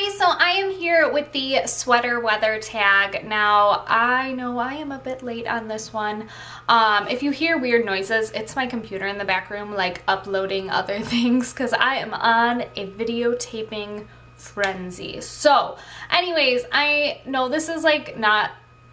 Okay, so I am here with the sweater weather tag. Now, I know I am a bit late on this one. If you hear weird noises, it's my computer in the back room, like uploading other things, because I am on a videotaping frenzy. So, anyways, I know this is like not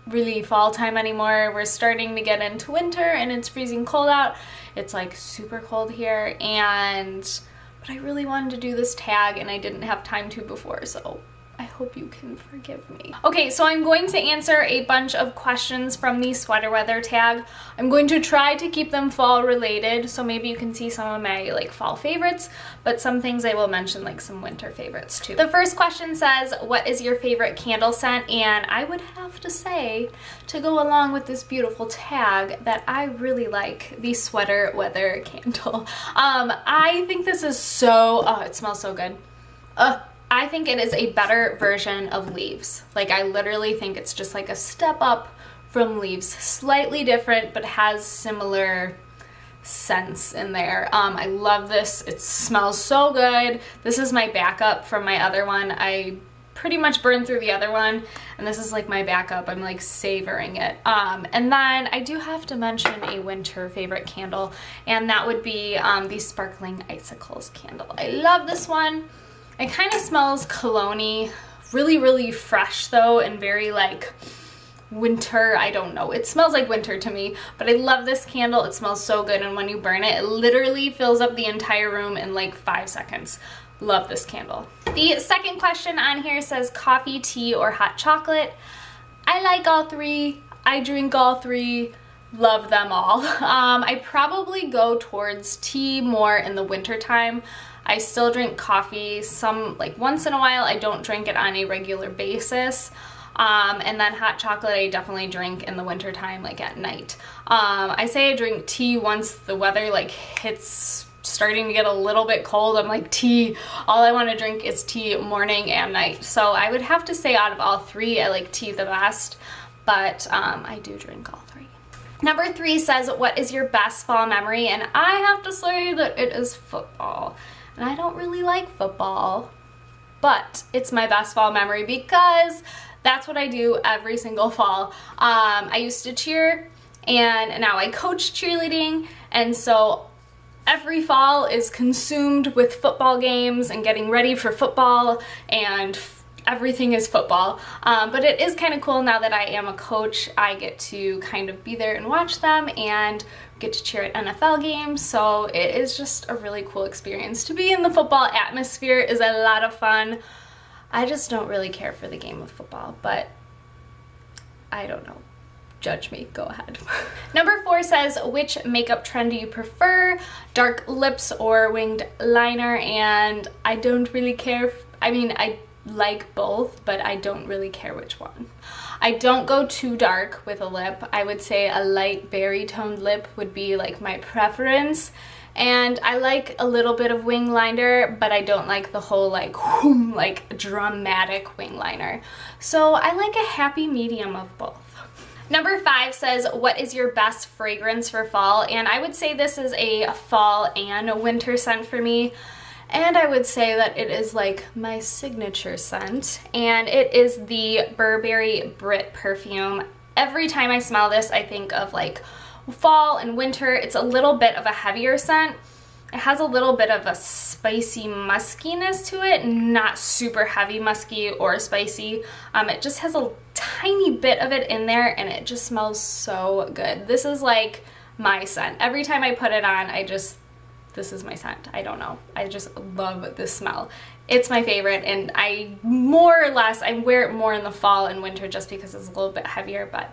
really fall time anymore. We're starting to get into winter and it's freezing cold out. It's like super cold here, but I really wanted to do this tag and I didn't have time to before, so I hope you can forgive me. Okay, so I'm going to answer a bunch of questions from the sweater weather tag. I'm going to try to keep them fall related, so maybe you can see some of my like fall favorites, but some things I will mention, like some winter favorites too. The first question says, what is your favorite candle scent? And I would have to say, to go along with this beautiful tag, that I really like the sweater weather candle. I think this is so, oh, it smells so good. I think it is a better version of Leaves. Like, I literally think it's just like a step up from Leaves. Slightly different, but has similar scents in there. I love this. It smells so good. This is my backup from my other one. I pretty much burned through the other one, and this is like my backup. I'm like savoring it. And then I do have to mention a winter favorite candle, and that would be the Sparkling Icicles candle. I love this one. It kind of smells cologne-y, really, really fresh though, and very like winter. I don't know. It smells like winter to me, but I love this candle. It smells so good, and when you burn it, it literally fills up the entire room in like 5 seconds. Love this candle. The second question on here says coffee, tea, or hot chocolate. I like all three. I drink all three. Love them all. I probably go towards tea more in the winter time. I still drink coffee some, like once in a while. I don't drink it on a regular basis. And then hot chocolate I definitely drink in the winter time, like at night. I say I drink tea once the weather like hits, starting to get a little bit cold. I'm like, tea, all I want to drink is tea morning and night. So I would have to say out of all three, I like tea the best, but I do drink all three. Number 3 says, what is your best fall memory? And I have to say that it is football. And I don't really like football, but it's my best fall memory because that's what I do every single fall. I used to cheer, and now I coach cheerleading, and so every fall is consumed with football games and getting ready for football, and everything is football. But it is kind of cool now that I am a coach. I get to kind of be there and watch them and get to cheer at NFL games, so it is just a really cool experience. To be in the football atmosphere is a lot of fun. I just don't really care for the game of football, but I don't know. Judge me, go ahead. Number 4 says, which makeup trend do you prefer? Dark lips or winged liner? And I don't really care. I mean, I like both, but I don't really care which one. I don't go too dark with a lip. I would say a light berry toned lip would be like my preference. And I like a little bit of wing liner, but I don't like the whole like whoom, like dramatic wing liner. So I like a happy medium of both. Number 5 says, what is your best fragrance for fall? And I would say this is a fall and a winter scent for me. And I would say that it is like my signature scent, and it is the Burberry Brit perfume. Every time I smell this, I think of like fall and winter. It's a little bit of a heavier scent. It has a little bit of a spicy muskiness to it, not super heavy musky or spicy. It just has a tiny bit of it in there, and it just smells so good. This is like my scent. Every time I put it on, this is my scent. I don't know. I just love this smell. It's my favorite, and I more or less, I wear it more in the fall and winter just because it's a little bit heavier, but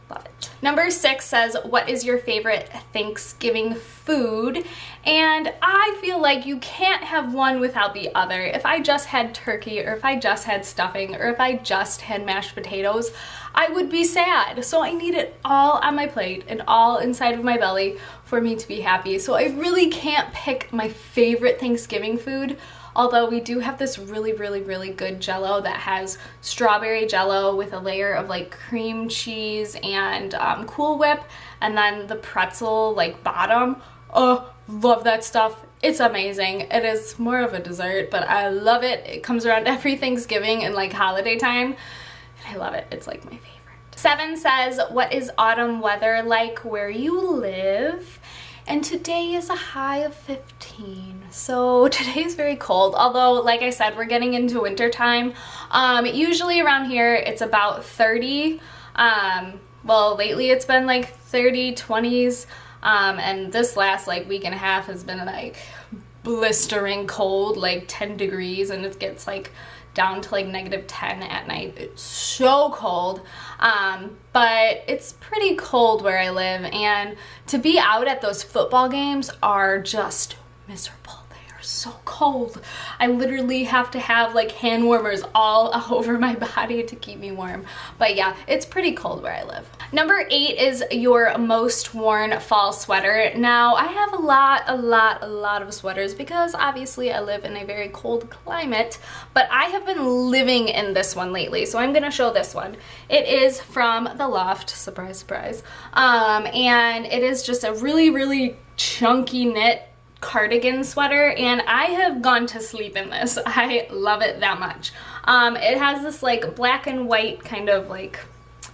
love it. Number 6 says, what is your favorite Thanksgiving food? And I feel like you can't have one without the other. If I just had turkey, or if I just had stuffing, or if I just had mashed potatoes, I would be sad. So I need it all on my plate and all inside of my belly for me to be happy. So I really can't pick my favorite Thanksgiving food, although we do have this really, really, really good Jell-O that has strawberry Jell-O with a layer of like cream cheese and Cool Whip, and then the pretzel like bottom. Oh, love that stuff. It's amazing. It is more of a dessert, but I love it. It comes around every Thanksgiving and like holiday time, and I love it. It's like my favorite. 7 says, what is autumn weather like where you live? And today is a high of 15. So today is very cold. Although, like I said, we're getting into winter time. Usually around here it's about 30. Well, lately it's been like 30, 20s. And this last like week and a half has been like blistering cold, like 10 degrees, and it gets like down to like -10 at night. It's so cold, but it's pretty cold where I live, and to be out at those football games are just miserable. They are so cold. I literally have to have like hand warmers all over my body to keep me warm. But yeah, it's pretty cold where I live. Number 8 is your most worn fall sweater. Now, I have a lot of sweaters because obviously I live in a very cold climate, but I have been living in this one lately, so I'm gonna show this one. It is from the Loft, surprise, surprise, and it is just a really chunky knit cardigan sweater, and I have gone to sleep in this. I love it that much. It has this like black and white kind of like,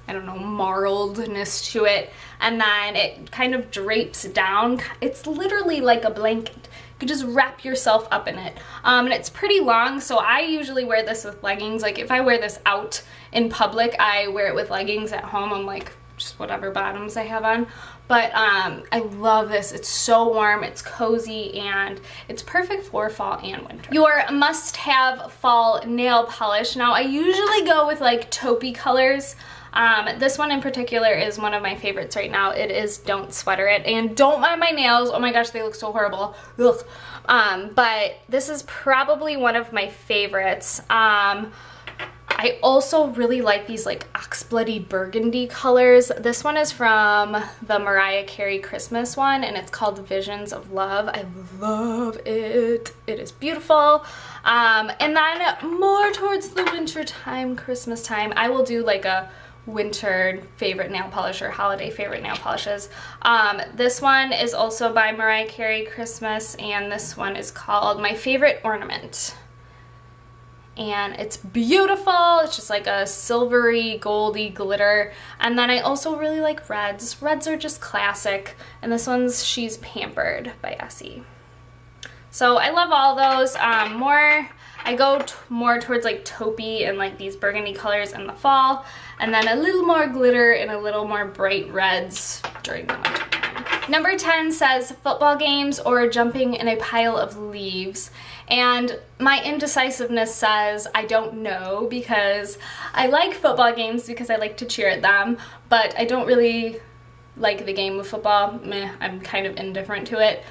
I don't know, marredness to it, and then it kind of drapes down. It's literally like a blanket. You could just wrap yourself up in it. And it's pretty long, so I usually wear this with leggings. Like if I wear this out in public, I wear it with leggings. At home, I'm like just whatever bottoms I have on. But I love this. It's so warm, it's cozy, and it's perfect for fall and winter. Your must-have fall nail polish. Now, I usually go with like taupey colors. This one in particular is one of my favorites right now. It is Don't Sweater It, and don't mind my nails. Oh my gosh, they look so horrible. Ugh. But this is probably one of my favorites. I also really like these like oxbloody burgundy colors. This one is from the Mariah Carey Christmas one, and it's called Visions of Love. I love it. It is beautiful. And then more towards the winter time, Christmas time, I will do like a winter favorite nail polish or holiday favorite nail polishes. This one is also by Mariah Carey Christmas, and this one is called My Favorite Ornament. And it's beautiful. It's just like a silvery, goldy glitter. And then I also really like reds. Reds are just classic. And this one's She's Pampered by Essie. So I love all those. I go more towards like taupey and like these burgundy colors in the fall. And then a little more glitter and a little more bright reds during the winter. Number 10 says football games or jumping in a pile of leaves. And my indecisiveness says I don't know, because I like football games because I like to cheer at them, but I don't really like the game of football. Meh, I'm kind of indifferent to it.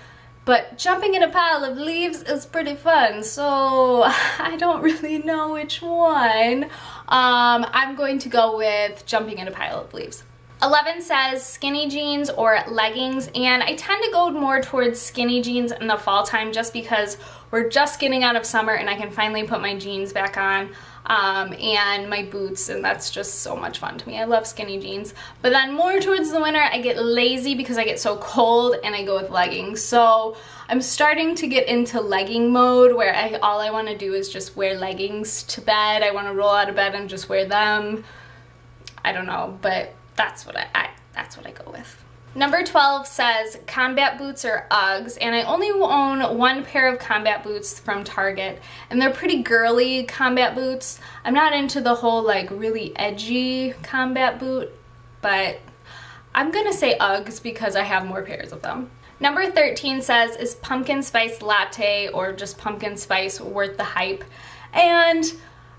But jumping in a pile of leaves is pretty fun, so I don't really know which one. I'm going to go with jumping in a pile of leaves. 11 says skinny jeans or leggings, and I tend to go more towards skinny jeans in the fall time just because we're just getting out of summer and I can finally put my jeans back on and my boots, and that's just so much fun to me. I love skinny jeans. But then more towards the winter, I get lazy because I get so cold and I go with leggings. So I'm starting to get into legging mode where all I want to do is just wear leggings to bed. I want to roll out of bed and just wear them. I don't know, but that's what I go with. Number 12 says combat boots or Uggs, and I only own one pair of combat boots from Target, and they're pretty girly combat boots. I'm not into the whole like really edgy combat boot, but I'm gonna say Uggs because I have more pairs of them. Number 13 says, is pumpkin spice latte or just pumpkin spice worth the hype? And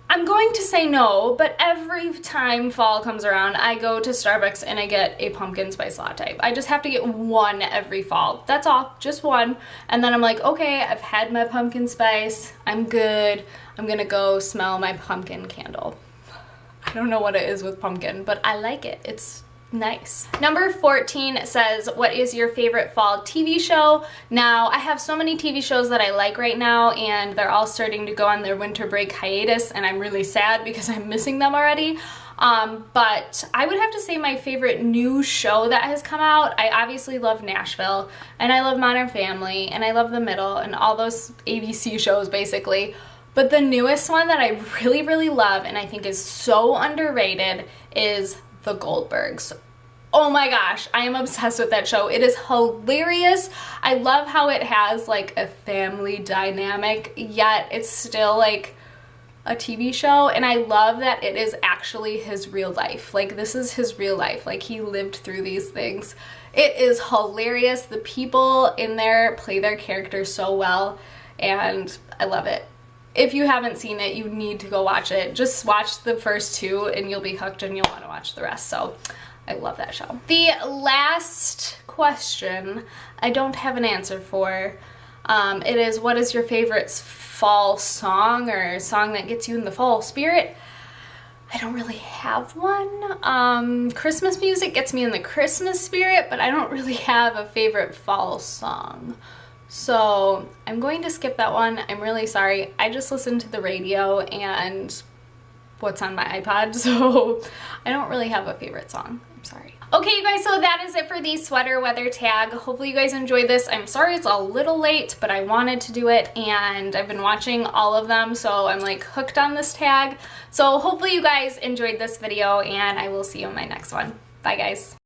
I'm going to say no, but every time fall comes around, I go to Starbucks and I get a pumpkin spice latte. I just have to get one every fall. That's all, just one. And then I'm like, okay, I've had my pumpkin spice. I'm good. I'm gonna go smell my pumpkin candle. I don't know what it is with pumpkin, but I like it. It's nice. Number 14 says, what is your favorite fall TV show? Now, I have so many TV shows that I like right now, and they're all starting to go on their winter break hiatus, and I'm really sad because I'm missing them already. But I would have to say my favorite new show that has come out, I obviously love Nashville, and I love Modern Family, and I love The Middle, and all those ABC shows basically. But the newest one that I really, really love and I think is so underrated is The Goldbergs. Oh my gosh, I am obsessed with that show. It is hilarious. I love how it has like a family dynamic, yet it's still like a TV show, and I love that it is actually his real life. Like, this is his real life. Like, he lived through these things. It is hilarious. The people in there play their characters so well, and I love it. If you haven't seen it, you need to go watch it. Just watch the first two and you'll be hooked and you'll want to watch the rest. So I love that show. The last question I don't have an answer for. It is, what is your favorite fall song or song that gets you in the fall spirit? I don't really have one. Christmas music gets me in the Christmas spirit, but I don't really have a favorite fall song. So I'm going to skip that one. I'm really sorry. I just listen to the radio and what's on my iPod, so I don't really have a favorite song. I'm sorry. Okay, you guys, so that is it for the sweater weather tag. Hopefully you guys enjoyed this. I'm sorry it's a little late, but I wanted to do it, and I've been watching all of them, so I'm like hooked on this tag. So hopefully you guys enjoyed this video, and I will see you in my next one. Bye, guys.